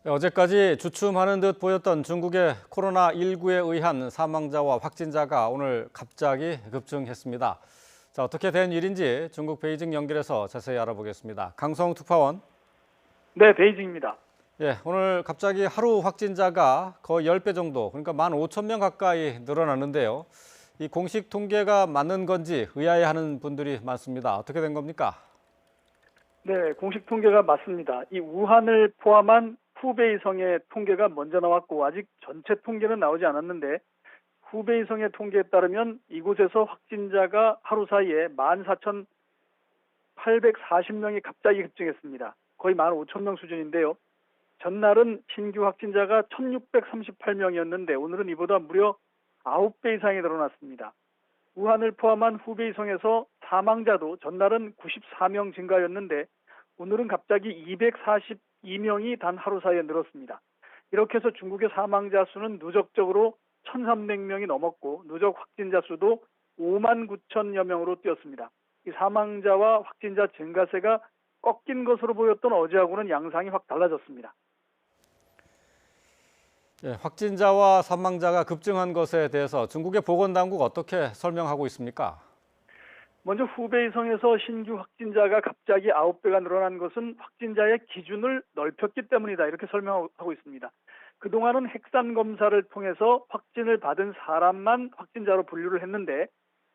어제까지 주춤하는 듯 보였던 중국의 코로나19에 의한 사망자와 확진자가 오늘 갑자기 급증했습니다. 자, 어떻게 된 일인지 중국 베이징 연결해서 자세히 알아보겠습니다. 강성 특파원. 네, 베이징입니다. 오늘 갑자기 하루 확진자가 거의 10배 정도, 그러니까 15,000명 가까이 늘어났는데요. 이 공식 통계가 맞는 건지 의아해하는 분들이 많습니다. 어떻게 된 겁니까? 네, 공식 통계가 맞습니다. 이 우한을 포함한 후베이성의 통계가 먼저 나왔고 아직 전체 통계는 나오지 않았는데 후베이성의 통계에 따르면 이곳에서 확진자가 하루 사이에 14,840명이 갑자기 급증했습니다. 거의 15,000명 수준인데요. 전날은 신규 확진자가 1,638명이었는데 오늘은 이보다 무려 9배 이상이 늘어났습니다. 우한을 포함한 후베이성에서 사망자도 전날은 94명 증가였는데 오늘은 갑자기 242명이 단 하루 사이에 늘었습니다. 이렇게 해서 중국의 사망자 수는 누적적으로 1,300명이 넘었고 누적 확진자 수도 5만 9천여 명으로 뛰었습니다. 이 사망자와 확진자 증가세가 꺾인 것으로 보였던 어제하고는 양상이 확 달라졌습니다. 확진자와 사망자가 급증한 것에 대해서 중국의 보건당국 어떻게 설명하고 있습니까? 먼저 후베이성에서 신규 확진자가 갑자기 9배가 늘어난 것은 확진자의 기준을 넓혔기 때문이다. 이렇게 설명하고 있습니다. 그동안은 핵산 검사를 통해서 확진을 받은 사람만 확진자로 분류를 했는데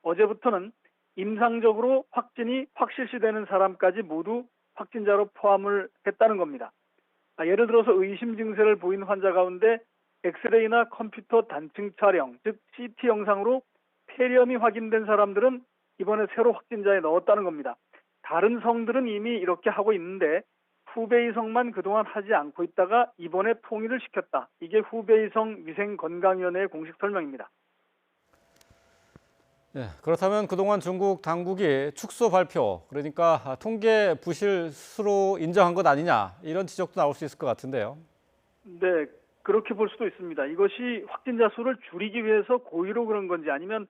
어제부터는 임상적으로 확진이 확실시되는 사람까지 모두 확진자로 포함을 했다는 겁니다. 예를 들어서 의심 증세를 보인 환자 가운데 엑스레이나 컴퓨터 단층 촬영, 즉 CT 영상으로 폐렴이 확인된 사람들은 이번에 새로 확진자에 넣었다는 겁니다. 다른 성들은 이미 이렇게 하고 있는데 후베이성만 그동안 하지 않고 있다가 이번에 통일을 시켰다. 이게 후베이성 위생건강위원회의 공식 설명입니다. 그렇다면 그동안 중국 당국이 축소 발표, 그러니까 통계 부실수로 인정한 것 아니냐, 이런 지적도 나올 수 있을 것 같은데요. 네, 그렇게 볼 수도 있습니다. 이것이 확진자 수를 줄이기 위해서 고의로 그런 건지 아니면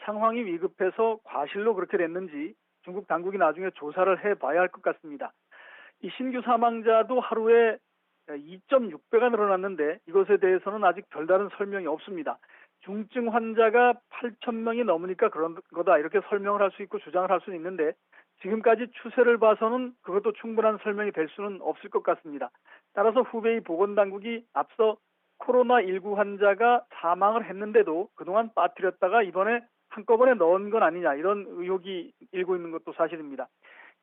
상황이 위급해서 과실로 그렇게 됐는지 중국 당국이 나중에 조사를 해봐야 할 것 같습니다. 이 신규 사망자도 하루에 2.6배가 늘어났는데 이것에 대해서는 아직 별다른 설명이 없습니다. 중증 환자가 8,000명이 넘으니까 그런 거다 이렇게 설명을 할 수 있고 주장을 할 수는 있는데 지금까지 추세를 봐서는 그것도 충분한 설명이 될 수는 없을 것 같습니다. 따라서 후베이 보건당국이 앞서 코로나19 환자가 사망을 했는데도 그동안 빠뜨렸다가 이번에 한꺼번에 넣은 건 아니냐 이런 의혹이 일고 있는 것도 사실입니다.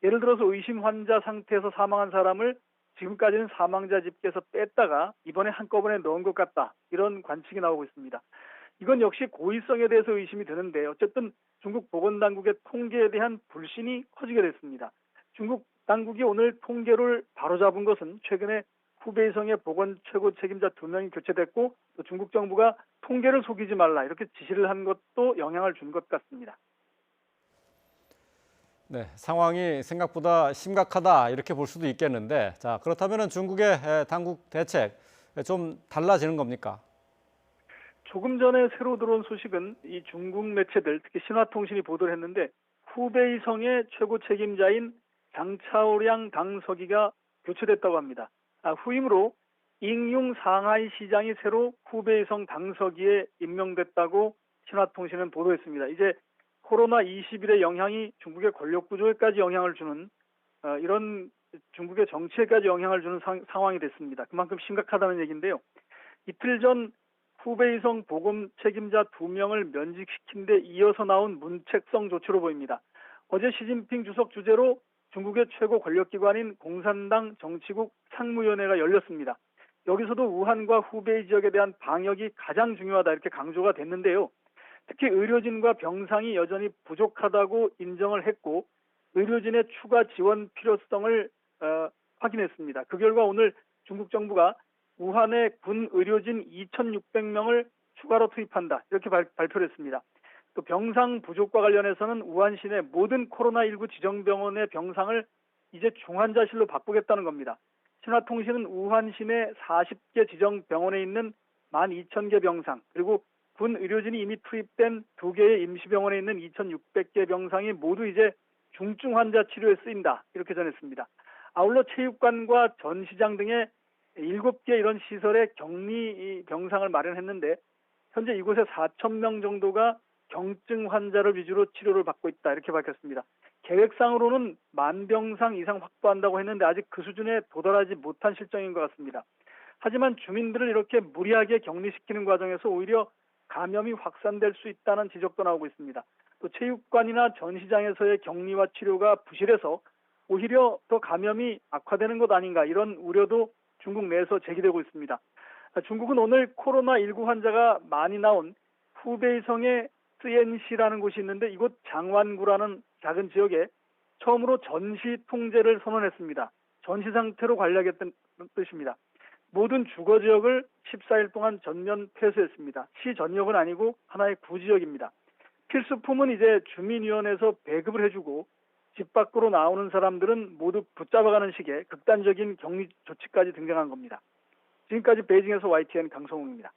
예를 들어서 의심 환자 상태에서 사망한 사람을 지금까지는 사망자 집계에서 뺐다가 이번에 한꺼번에 넣은 것 같다 이런 관측이 나오고 있습니다. 이건 역시 고의성에 대해서 의심이 드는데 어쨌든 중국 보건당국의 통계에 대한 불신이 커지게 됐습니다. 중국 당국이 오늘 통계를 바로잡은 것은 최근에 후베이성의 보건 최고 책임자 2명이 교체됐고 또 중국 정부가 통계를 속이지 말라 이렇게 지시를 한 것도 영향을 준 것 같습니다. 네, 상황이 생각보다 심각하다 이렇게 볼 수도 있겠는데, 자, 그렇다면 중국의 당국 대책 좀 달라지는 겁니까? 조금 전에 새로 들어온 소식은 이 중국 매체들 특히 신화통신이 보도를 했는데 후베이성의 최고 책임자인 장차오량 당서기가 교체됐다고 합니다. 후임으로 잉융 상하이 시장이 새로 후베이성 당서기에 임명됐다고 신화통신은 보도했습니다. 이제 코로나21의 영향이 중국의 권력 구조에까지 영향을 주는 이런 중국의 정치에까지 영향을 주는 상황이 됐습니다. 그만큼 심각하다는 얘기인데요. 이틀 전 후베이성 보건 책임자 2명을 면직시킨 데 이어서 나온 문책성 조치로 보입니다. 어제 시진핑 주석 주재로 중국의 최고 권력기관인 공산당 정치국 상무위원회가 열렸습니다. 여기서도 우한과 후베이 지역에 대한 방역이 가장 중요하다 이렇게 강조가 됐는데요. 특히 의료진과 병상이 여전히 부족하다고 인정을 했고 의료진의 추가 지원 필요성을 확인했습니다. 그 결과 오늘 중국 정부가 우한에 군 의료진 2,600명을 추가로 투입한다 이렇게 발표를 했습니다. 또 병상 부족과 관련해서는 우한 시내 모든 코로나19 지정병원의 병상을 이제 중환자실로 바꾸겠다는 겁니다. 신화통신은 우한 시내 40개 지정병원에 있는 12,000개 병상 그리고 군 의료진이 이미 투입된 2개의 임시병원에 있는 2,600개 병상이 모두 이제 중증 환자 치료에 쓰인다 이렇게 전했습니다. 아울러 체육관과 전시장 등의 7개 이런 시설에 격리 병상을 마련했는데 현재 이곳에 4천 명 정도가 경증 환자를 위주로 치료를 받고 있다 이렇게 밝혔습니다. 계획상으로는 10,000병상 이상 확보한다고 했는데 아직 그 수준에 도달하지 못한 실정인 것 같습니다. 하지만 주민들을 이렇게 무리하게 격리시키는 과정에서 오히려 감염이 확산될 수 있다는 지적도 나오고 있습니다. 또 체육관이나 전시장에서의 격리와 치료가 부실해서 오히려 더 감염이 악화되는 것 아닌가 이런 우려도 중국 내에서 제기되고 있습니다. 중국은 오늘 코로나19 환자가 많이 나온 후베이성의 쓰옌시라는 곳이 있는데 이곳 장완구라는 작은 지역에 처음으로 전시 통제를 선언했습니다. 전시 상태로 관리하겠다는 뜻입니다. 모든 주거 지역을 14일 동안 전면 폐쇄했습니다. 시 전역은 아니고 하나의 구지역입니다. 필수품은 이제 주민위원회에서 배급을 해주고 집 밖으로 나오는 사람들은 모두 붙잡아가는 식의 극단적인 격리 조치까지 등장한 겁니다. 지금까지 베이징에서 YTN 강성웅입니다.